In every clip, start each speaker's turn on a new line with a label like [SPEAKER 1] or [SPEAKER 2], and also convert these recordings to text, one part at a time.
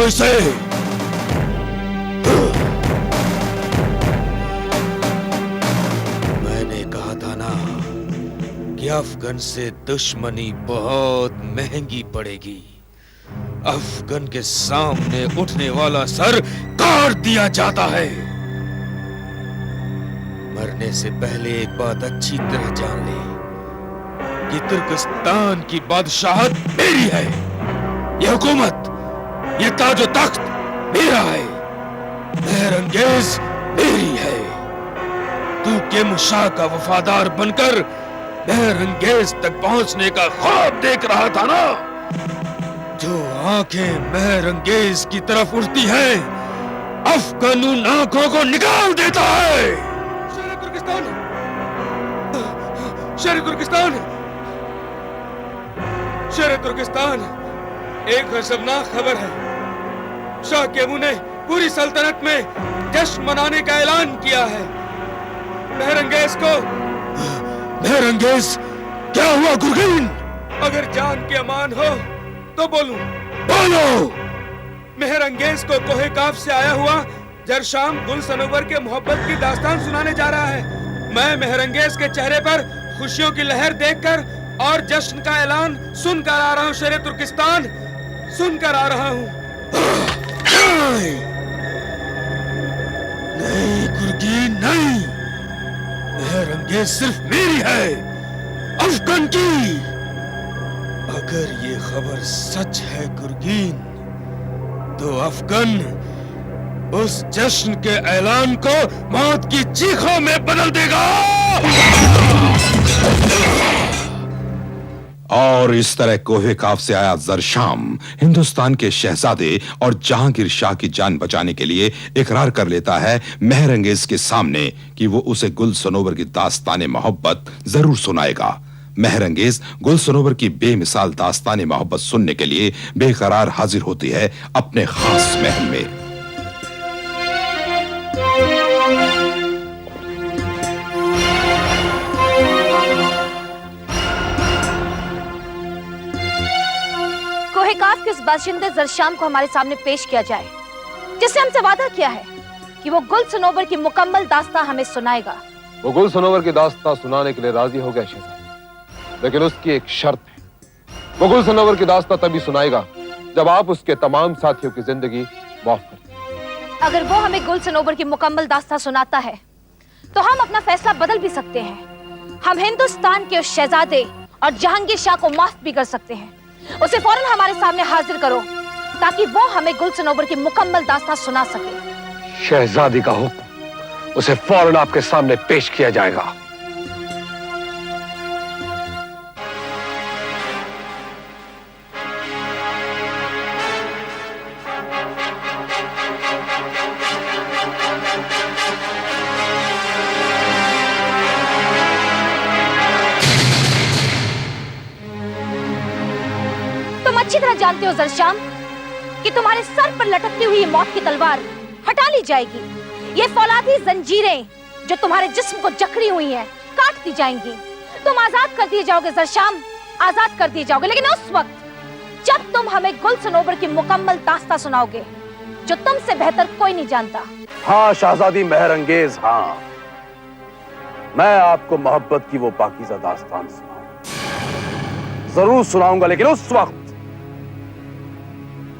[SPEAKER 1] इसे। मैंने कहा था ना कि अफगन से दुश्मनी बहुत महंगी पड़ेगी। अफगन के सामने उठने वाला सर काट दिया जाता है। मरने से पहले एक बात अच्छी तरह जान ले कि तुर्किस्तान की बादशाहत मेरी है, ये हुकूमत, ये ताजो तख्त मेरा है, मेहरंगेज मेरी है। तू किम शाह का वफादार बनकर मेहरंगेज तक पहुंचने का ख्वाब देख रहा था ना? जो आंखें मेहरंगेज की तरफ उठती हैं, अफगान उन आंखों को निकाल देता है। शेर तुर्किस्तान, शेर तुर्किस्तान, शेर तुर्किस्तान, एक गजबनाक खबर है। शाह केमू ने पूरी सल्तनत में जश्न मनाने का ऐलान किया है। मेहरंगेज को। मेहरंगेज क्या हुआ गुरगीन? अगर जान के अमान हो तो बोलूं। बोलो। मेहरंगेज को कोहे काफ से आया हुआ जरशाम गुल सनोवर के मोहब्बत की दास्तान सुनाने जा रहा है। मैं मेहरंगेज के चेहरे पर खुशियों की लहर देखकर और जश्न का ऐलान सुनकर आ रहा हूँ। शेरे तुर्किस्तान, सुनकर आ रहा हूँ। नहीं गुरगीन, नहीं। मेहरंगेज सिर्फ मेरी है, अफगान की। अगर ये खबर सच है गुरगीन, तो अफगान उस जश्न के ऐलान को मौत की चीखों में बदल देगा।
[SPEAKER 2] और इस तरह कोहे काफ से आया जरशाम हिंदुस्तान के शहजादे और जहांगीर शाह की जान बचाने के लिए इकरार कर लेता है मेहरंगेज के सामने कि वो उसे गुल सनोवर की दास्ताने मोहब्बत जरूर सुनाएगा। मेहरंगेज गुल सनोवर की बेमिसाल दास्ताने मोहब्बत सुनने के लिए बेकरार हाजिर होती है अपने खास महल में।
[SPEAKER 3] कोहे काफ के इस बाशिंदे जरशाम को हमारे सामने पेश किया जाए, जिसने हमसे वादा किया है कि वो गुल सनोवर की मुकम्मल दास्तां हमें सुनाएगा।
[SPEAKER 4] वो गुल सनोवर की दास्तां सुनाने के लिए राजी हो गया शहजादी, लेकिन उसकी एक शर्त है। वो गुल सनोवर की दास्तां तभी सुनाएगा जब आप उसके तमाम साथियों की जिंदगी माफ कर दें।
[SPEAKER 3] अगर वो हमें गुल सनोवर की मुकम्मल दास्तां सुनाता है तो हम अपना फैसला बदल भी सकते हैं। हम हिंदुस्तान के उस शहजादे और जहांगीर शाह को माफ भी कर सकते हैं। उसे फौरन हमारे सामने हाजिर करो ताकि वो हमें गुल सनोवर की मुकम्मल दास्तां सुना सके।
[SPEAKER 4] शहजादी का हुक्म, उसे फौरन आपके सामने पेश किया जाएगा।
[SPEAKER 3] अच्छी तरह जानते हो जरशाम कि तुम्हारे सर पर लटकती हुई मौत की तलवार हटा ली जाएगी। ये फौलादी जंजीरें जो तुम्हारे जिस्म को जकड़ी हुई हैं, काट दी जाएंगी। तुम आजाद कर दिए जाओगे जरशाम, आजाद कर दिए जाओगे, लेकिन उस वक्त जब तुम हमें गुल सनोवर की मुकम्मल दास्तां सुनाओगे जो तुमसे बेहतर कोई नहीं जानता।
[SPEAKER 5] हाँ शहजादी मेहरंगेज, हाँ, मैं आपको मोहब्बत की वो पाकीज़ा दास्तान सुनाऊंगा, जरूर सुनाऊंगा, लेकिन उस वक्त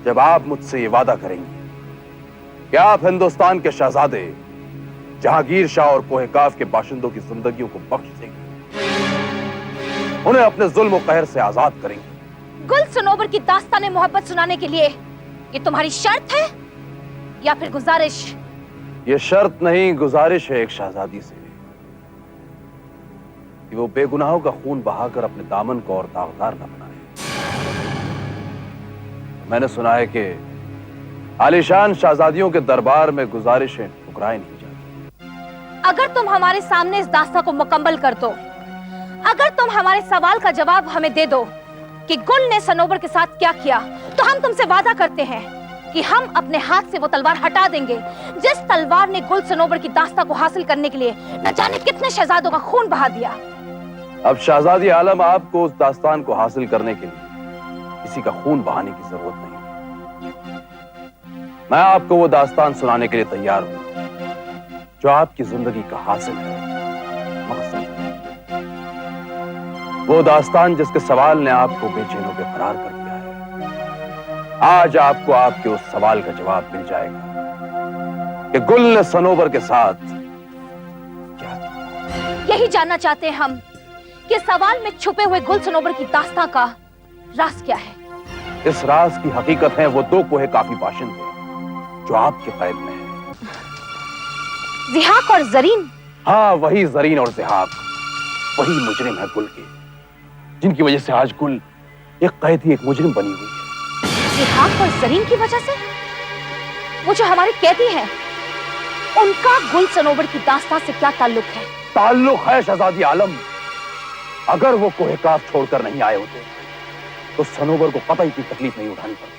[SPEAKER 5] जब आप मुझसे ये वादा करेंगे कि आप हिंदुस्तान के शहजादे जहांगीर शाह और कोहे काफ के बाशिंदों की जिंदगियों को बख्श देंगे, उन्हें अपने जुल्म और कहर से आजाद करेंगे।
[SPEAKER 3] गुल सनोवर की दास्ताने मोहब्बत सुनाने के लिए ये तुम्हारी शर्त है या फिर गुजारिश?
[SPEAKER 5] ये शर्त नहीं, गुजारिश है एक शहजादी से कि वो बेगुनाहों का खून बहाकर अपने दामन को और दागदार न बनाए। मैंने सुना है कि आलीशान शहजादियों के दरबार में गुजारिशें ठुकराई नहीं जाती।
[SPEAKER 3] अगर तुम हमारे सामने इस दास्तां को मुकम्मल कर दो, अगर तुम हमारे सवाल का जवाब हमें दे दो कि गुल ने सनोवर के साथ क्या किया, तो हम तुमसे वादा करते हैं कि हम अपने हाथ से वो तलवार हटा देंगे जिस तलवार ने गुल सनोवर की दास्तां को हासिल करने के लिए न जाने कितने शहजादों का खून बहा दिया।
[SPEAKER 5] अब शहजादी आलम, आपको उस दास्तान को हासिल करने के लिए किसी का खून बहाने की जरूरत नहीं। मैं आपको वो दास्तान सुनाने के लिए तैयार हूं जो आपकी जिंदगी का हासिल है, मकसद है। वो दास्तान जिसके सवाल ने आपको बेचैनों पे फरार कर दिया है। आज आपको आपके उस सवाल का जवाब मिल जाएगा कि गुल ने सनोबर के साथ क्या किया।
[SPEAKER 3] यही जानना चाहते हैं हम कि सवाल में छुपे हुए गुल सनोबर की दास्तां का राज क्या है।
[SPEAKER 5] इस राज की हकीकत है वो दो कोहे काफी बाशिंदे जो आपके कैद में है।
[SPEAKER 3] जिहाक और जरीन।
[SPEAKER 5] हाँ, वही जरीन और जिहाक, वही मुजरिम है गुल के, जिनकी वजह से आज गुल एक कैदी, एक मुजरिम बनी हुई है।
[SPEAKER 3] जिहाक और जरीन की वजह से? वो जो हमारे कैदी हैं, उनका गुल सनोबर की दास्तां से क्या ताल्लुक है?
[SPEAKER 5] ताल्लुक है शहजादी आलम। अगर वो कोहे काफ छोड़कर नहीं आए होते तो सनोबर को कतई इतनी तकलीफ नहीं उठानी पड़ती।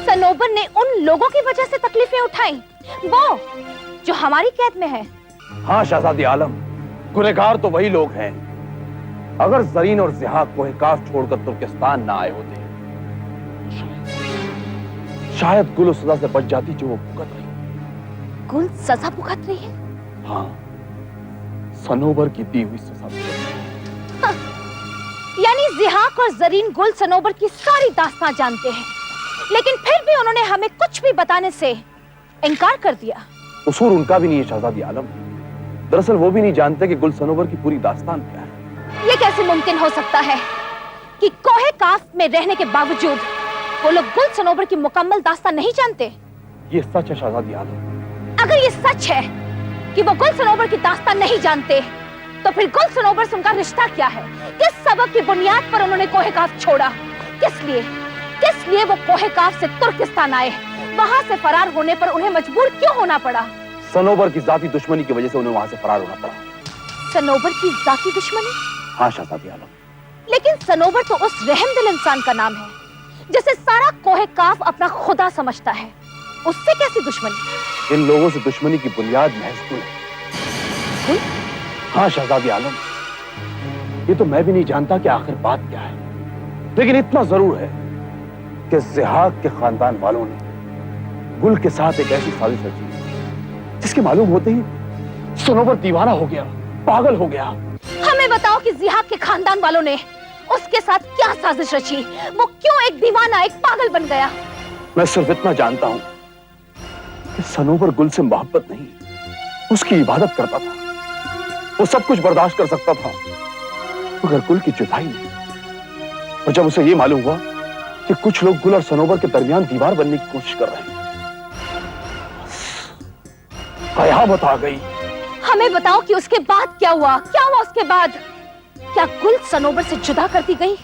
[SPEAKER 3] सनोबर ने उन लोगों की वजह से तकलीफें उठाई, वो जो हमारी कैद में है।
[SPEAKER 5] हाँ शहजादी आलम, गुनहगार तो वही लोग हैं। अगर जरीन और जिहाक कोहे काफ छोड़कर तुर्किस्तान ना आए होते शायद गुल उस सजा से बच जाती जो वो भुगत रही।
[SPEAKER 3] गुल सजा भुगत रही है?
[SPEAKER 5] हाँ, सनोबर की दी हुई सजा।
[SPEAKER 3] यानी जिहाक और जरीन गुल सनोबर की सारी दास्तां जानते हैं, लेकिन फिर भी उन्होंने हमें कुछ भी बताने से इनकार कर दिया।
[SPEAKER 5] कसूर उनका भी नहीं है शहजादी आलम। दरअसल वो भी नहीं जानते कि गुल सनोबर की पूरी दास्तान क्या है।
[SPEAKER 3] ये कैसे मुमकिन हो सकता है कि कोहे काफ में रहने के बावजूद वो लोग गुल सनोबर की मुकम्मल दास्तां नहीं जानते?
[SPEAKER 5] ये सच है शहजादी आलम।
[SPEAKER 3] अगर ये सच है कि वो गुल सनोबर की दास्तां नहीं जानते, तो फिर गुल सनोबर से उनका रिश्ता क्या है? किस सबब की बुनियाद पर उन्होंने कोहे काफ छोड़ा? किस लिए वो कोहे काफ से तुर्किस्तान आए? वहां से फरार होने पर उन्हें मजबूर क्यों होना पड़ा?
[SPEAKER 5] सनोबर की जाती दुश्मनी की वजह से उन्हें वहां से फरार होना पड़ा।
[SPEAKER 3] सनोबर की जाती दुश्मनी?
[SPEAKER 5] हाँ शहजादी आलम।
[SPEAKER 3] लेकिन सनोबर तो उस रहमदिल इंसान का नाम है जिसे सारा कोहे काफ अपना खुदा समझता है। उससे कैसी दुश्मनी?
[SPEAKER 5] इन लोगों से दुश्मनी की बुनियाद महज गुल है। हाँ शहजादी आलम, ये तो मैं भी नहीं जानता कि आखिर बात क्या है, लेकिन इतना जरूर है कि जिहाक के खानदान वालों ने गुल के साथ एक ऐसी साजिश रची जिसके मालूम होते ही सनोबर दीवाना हो गया, पागल हो गया।
[SPEAKER 3] हमें बताओ कि जिहाक के खानदान वालों ने उसके साथ क्या साजिश रची? वो क्यों एक दीवाना, एक पागल बन गया?
[SPEAKER 5] मैं सिर्फ इतना जानता हूं कि सनोबर गुल से मोहब्बत नहीं, उसकी इबादत करता था। वो सब कुछ बर्दाश्त कर सकता था मगर गुल की जुदाई नहीं। और जब उसे ये मालूम हुआ कि कुछ लोग गुल और सनोबर के दरमियान दीवार बनने की कोशिश कर रहे हैं, कयामत आ गई।
[SPEAKER 3] हमें बताओ कि उसके बाद क्या हुआ? क्या हुआ उसके बाद? क्या गुल सनोबर से जुदा कर दी गई?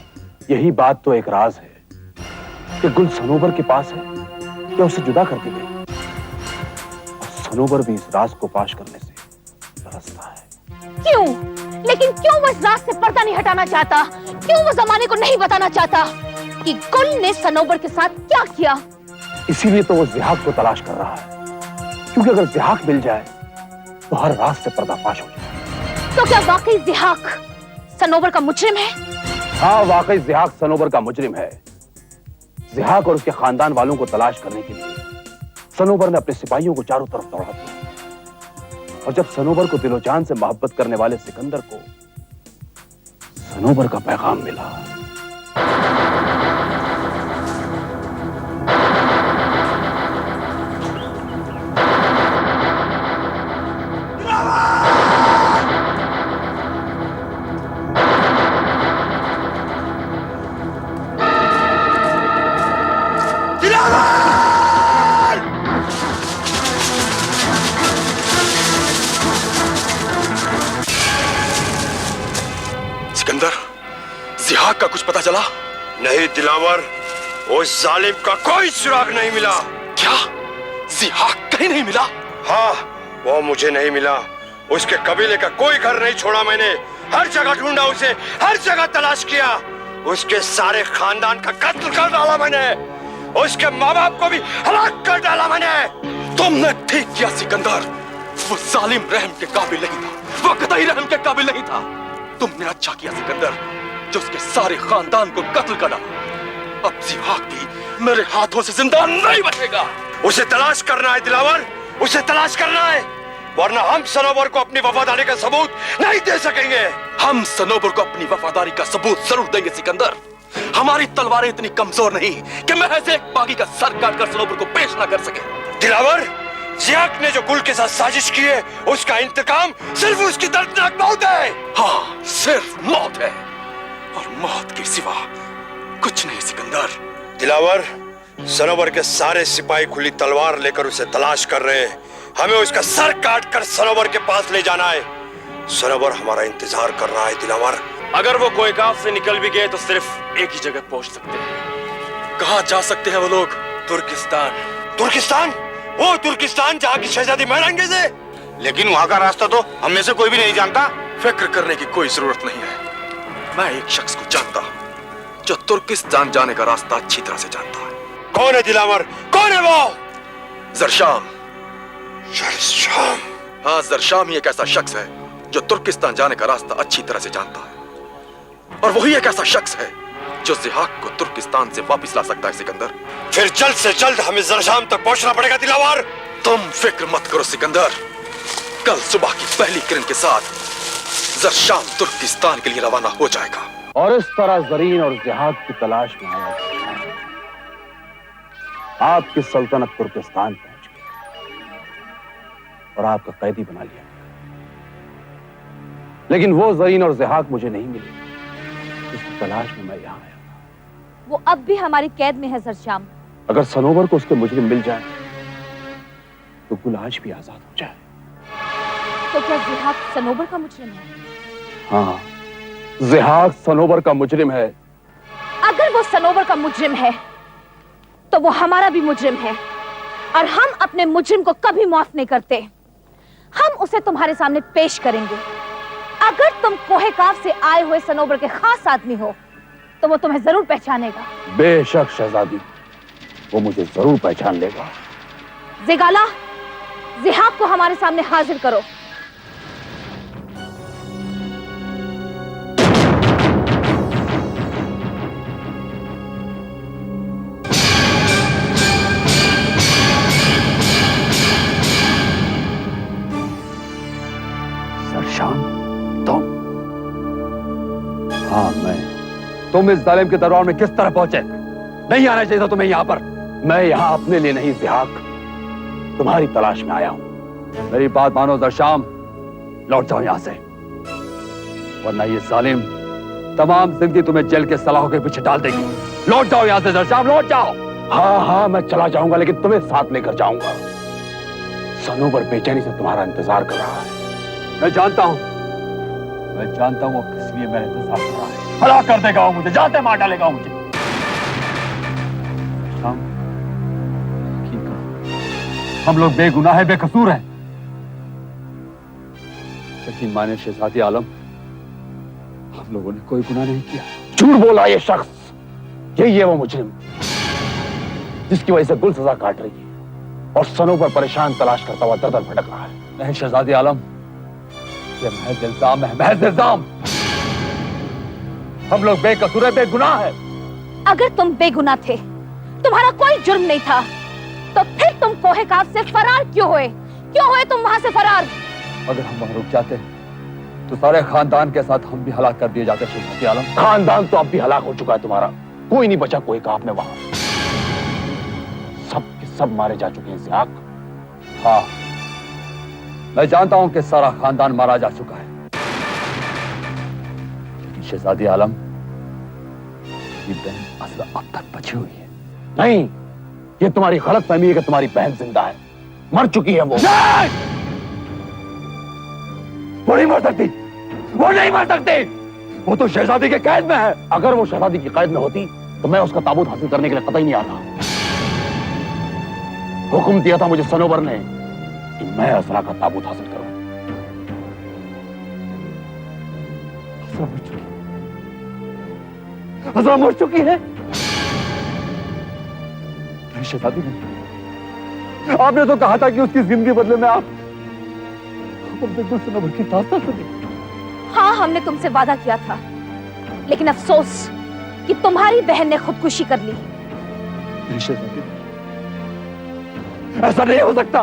[SPEAKER 5] यही बात तो एक राज है कि गुल सनोबर के पास है या उसे जुदा कर दी गई। और सनोबर भी इस राज को फाश करने से तरसता है।
[SPEAKER 3] क्यों? लेकिन क्यों वो इस राज से पर्दा नहीं हटाना चाहता? क्यों वो जमाने को नहीं बताना चाहता कि गुल ने सनोबर के साथ क्या किया?
[SPEAKER 5] इसीलिए तो वो जिहाक को तलाश कर रहा है, क्योंकि अगर जिहाक मिल जाए तो हर राज से पर्दाफाश हो जाए।
[SPEAKER 3] तो क्या वाकई जिहाक सनोबर का मुजरिम है?
[SPEAKER 5] हाँ, वाकई जिहाक सनोबर का मुजरिम है। जिहाक और उसके खानदान वालों को तलाश करने के लिए सनोबर ने अपने सिपाहियों को चारों तरफ दौड़ा दिया। और जब सनोबर को दिलो जान से मोहब्बत करने वाले सिकंदर को सनोबर का पैगाम मिला,
[SPEAKER 6] सिकंदर, जिहाक का कुछ पता चला?
[SPEAKER 7] नहीं दिलावर, उस जालिम का कोई सुराग नहीं मिला।
[SPEAKER 6] क्या? जिहाक कहीं नहीं मिला?
[SPEAKER 7] हाँ, वो मुझे नहीं मिला। उसके कबीले का कोई घर नहीं छोड़ा मैंने। हर जगह ढूंढा उसे, हर जगह तलाश किया। उसके सारे खानदान का कत्ल कर डाला मैंने। उसके माँ बाप को भी हलाक कर डाला मैंने।
[SPEAKER 6] तुमने ठीक किया सिकंदर। वो जालिम रहम के काबिल नहीं था, वो कतई रहम के काबिल नहीं था। तुमने अच्छा किया सिकंदर जो उसके सारे खानदान को कत्ल कर डाला। अब जिहाक भी मेरे हाथों से जिंदा नहीं बचेगा।
[SPEAKER 7] उसे तलाश करना है दिलावर, उसे तलाश करना है, वरना हम सनोवर को अपनी वफादारी का सबूत नहीं दे सकेंगे।
[SPEAKER 6] हम सनोवर को अपनी वफादारी का सबूत जरूर देंगे सिकंदर। हमारी तलवारें इतनी कमजोर नहीं कि महज एक बागी का सर काटकर सनोवर को पेश ना कर सके।
[SPEAKER 7] दिलावर, जियाक ने जो गुल के साथ साजिश की है, उसका इंतकाम सिर्फ उसकी दर्दनाक मौत है।
[SPEAKER 6] हाँ, सिर्फ मौत है, और मौत के सिवा कुछ नहीं सिकंदर।
[SPEAKER 7] दिलावर, सनोवर के सारे सिपाही खुली तलवार लेकर उसे तलाश कर रहे हैं। हमें उसका सर काटकर सनोवर के पास ले जाना है। सनोवर हमारा इंतजार कर रहा है दिलावर।
[SPEAKER 6] अगर वो कोयकाफ से निकल भी गए तो सिर्फ एक ही जगह पहुंच सकते हैं। कहां जा सकते हैं वो लोग? तुर्किस्तान।
[SPEAKER 7] तुर्किस्तान? वो तुर्किस्तान जहाँ की शहजादी महरंगेज़ है?
[SPEAKER 5] लेकिन वहां का रास्ता तो हम में से कोई भी नहीं जानता।
[SPEAKER 6] फिक्र करने की कोई जरूरत नहीं है। मैं एक शख्स को जानता हूं जो तुर्किस्तान जाने का रास्ता अच्छी तरह से जानता है।
[SPEAKER 7] कौन है दिलावर? कौन है वो?
[SPEAKER 6] जरशाम।
[SPEAKER 7] जरशाम?
[SPEAKER 6] हाँ, जरशाम ही एक ऐसा शख्स है जो तुर्किस्तान जाने का रास्ता अच्छी तरह से जानता है, और वही एक ऐसा शख्स है जो जिहाक को तुर्किस्तान से वापस ला सकता है सिकंदर।
[SPEAKER 7] फिर जल्द से जल्द हमें जरशाम तक पहुंचना पड़ेगा दिलावर।
[SPEAKER 6] तुम फिक्र मत करो सिकंदर, कल सुबह की पहली किरण के साथ जरशाम तुर्किस्तान के लिए रवाना हो जाएगा।
[SPEAKER 4] और इस तरह जरीन और जिहाक की तलाश में आया आपकी सल्तनत तुर्किस्तान पहुंच गई और आपका कैदी बना लिया। लेकिन वो जरीन और जिहाक मुझे नहीं मिली जिसकी तलाश में मैं यहां आया।
[SPEAKER 3] वो अब भी हमारी कैद में है जरशाम।
[SPEAKER 4] अगर सनोवर को उसके मुजरिम मिल जाए तो गुल आज भी आजाद हो जाए।
[SPEAKER 3] तो क्या जिहाक सनोवर का मुजरिम है?
[SPEAKER 4] हाँ, जिहाक सनोवर का मुजरिम है।
[SPEAKER 3] अगर वो सनोवर का मुजरिम है तो वो हमारा भी मुजरिम है, और हम अपने मुजरिम को कभी माफ नहीं करते। हम उसे तुम्हारे सामने पेश करेंगे। अगर तुम कोहे काफ से आए हुए सनोवर के खास आदमी हो तो वो तुम्हें जरूर पहचानेगा।
[SPEAKER 4] बेशक शहजादी, वो मुझे जरूर पहचान लेगा।
[SPEAKER 3] जिगाला, जिहाक को हमारे सामने हाजिर करो।
[SPEAKER 4] सरशाम, तुम? हाँ, मैं। तुम इस जालिम के दरबार में किस तरह पहुंचे? नहीं आना चाहिए था तुम्हें यहाँ पर। मैं यहाँ अपने लिए नहीं जिहाक, तुम्हारी तलाश में आया हूं। मेरी बात मानो जरशाम, लौट जाओ यहाँ से, वरना ये जालिम तमाम जिंदगी तुम्हें जेल के सलाखों के पीछे डाल देगी। लौट जाओ यहाँ से जरशाम, लौट जाओ। हाँ हाँ, मैं चला जाऊंगा, लेकिन तुम्हें साथ लेकर जाऊंगा। सनोवर बेचैनी से तुम्हारा इंतजार कर रहा है। मैं जानता हूं वो किस लिए मेरा इंतजार कर रहा है। हलाक कर देगा वो मुझे, जाते मार डालेगा वो मुझे। हम लोग बेगुनाह है, बेकसूर हैं। यकीन माने शहजादी आलम, हम लोगों ने कोई गुनाह नहीं किया। झूठ बोला ये शख्स। यही है वो मुजरिम जिसकी वजह से गुल सजा काट रही है और सनोवर परेशान तलाश करता हुआ दर दर भटक रहा है। नहीं शहजादी आलम, ये महज इल्जाम है, महज इल्जाम। हम लोग बेकसूर है, बेगुनाह है।
[SPEAKER 3] अगर तुम बेगुनाह थे, तुम्हारा कोई जुर्म नहीं था, तो फिर तुम कोहे काफ से फरार क्यों हुए? क्यों हुए तुम वहां से फरार?
[SPEAKER 4] अगर हम वहां रुक जाते तो सारे खानदान के साथ हम भी हलाक कर दिए जाते शहजादी आलम। खानदान तो अब भी हलाक हो चुका है तुम्हारा। कोई नहीं बचा कोहे काफ में वहां। सब के सब मारे जा चुके हैं जिहाक। हाँ, मैं जानता हूं कि सारा खानदान मारा जा चुका है, लेकिन शहजादी आलम, ये बहन असला अब तक बची हुई है। नहीं, ये तुम्हारी गलत फहमी है कि तुम्हारी बहन जिंदा है। मर चुकी है वो। वो नहीं मर सकती, वो नहीं मर सकती। वो तो शहजादी के कैद में है। अगर वो शहजादी की कैद में होती तो मैं उसका ताबूत हासिल करने के लिए कतई नहीं आता। हुक्म दिया था मुझे सनोवर ने कि मैं असरा का ताबूत हासिल करूं। असरा मर चुकी है। शहजादी ने, आपने तो कहा था कि उसकी जिंदगी बदले में आप हमसे गुल सनोवर की दास्तान सुनिए।
[SPEAKER 3] हाँ, हमने तुमसे वादा किया था, लेकिन अफसोस कि तुम्हारी बहन ने खुदकुशी कर ली।
[SPEAKER 5] ऐसा नहीं हो सकता,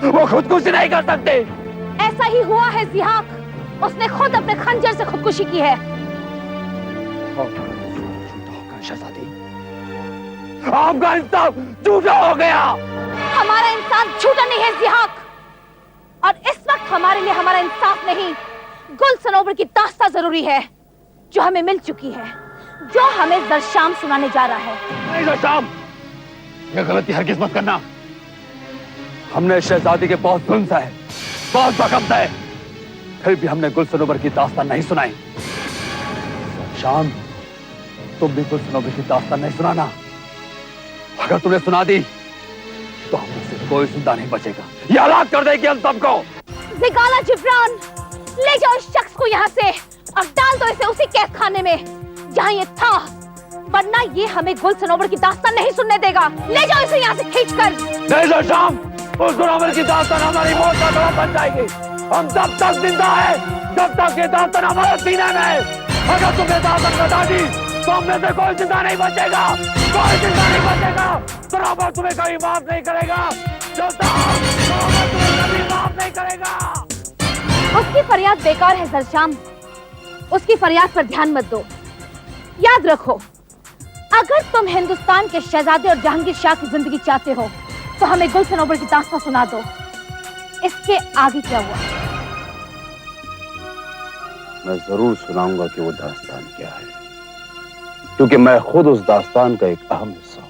[SPEAKER 5] वो खुदकुशी नहीं कर सकते।
[SPEAKER 3] ऐसा ही हुआ है जिहाक, उसने खुद अपने खंजर से खुदकुशी की है।
[SPEAKER 5] शहजादी, आपका इंसाफ झूठा हो गया।
[SPEAKER 3] हमारा इंसाफ झूठा नहीं है जिहाक, और इस वक्त हमारे लिए हमारा इंसाफ नहीं, गुल सनोबर की दास्तां जरूरी है, जो हमें मिल चुकी है, जो हमें जरशाम सुनाने जा रहा है।
[SPEAKER 5] नहीं जरशाम, यह गलती हरगिज मत करना। हमने शहजादी के बहुत जुल्म सहे, बहुत जख्म सहे, फिर भी हमने गुल सनोबर की दास्तां नहीं सुनाई। जरशाम, तुम भी गुल सनोबर की दास्तां नहीं सुनाना। अगर तुमने सुना दी तो हम से कोई जिंदा नहीं बचेगा। यह हलाक कर देगी हम सबको।
[SPEAKER 3] ज़िगाला जिब्रान, ले जाओ इस शख्स को यहाँ से और डाल दो इसे उसी कैद खाने में जहाँ ये था, वरना ये हमें गुल सनोबर की दास्तान नहीं सुनने देगा। ले जाओ इसे यहाँ से खींचकर।
[SPEAKER 5] नहीं जरशाम, उस सनोबर की दास्तान हमारी मौत का सबब बन जाएगी। हम जब तक जिंदा है, जब तक ये दास्तान हमारे सीने में है। अगर तुमने दास्तान बता दी तो हम में से कोई जिंदा नहीं बचेगा, कोई जिंदा नहीं बचेगा। सनोबर तुम्हें कभी माफ नहीं करेगा। सनोबर तुम्हें कभी माफ नहीं करेगा।
[SPEAKER 3] उसकी फरियाद बेकार है जरशाम, उसकी फरियाद पर ध्यान मत दो। याद रखो, अगर तुम हिंदुस्तान के शहजादे और जहांगीर शाह की जिंदगी चाहते हो तो हमें गुल सनोबर की दास्तां सुना दो। इसके आगे क्या हुआ?
[SPEAKER 5] मैं जरूर सुनाऊंगा कि वो दास्तान क्या है, क्योंकि मैं खुद उस दास्तान का एक अहम हिस्सा हूं।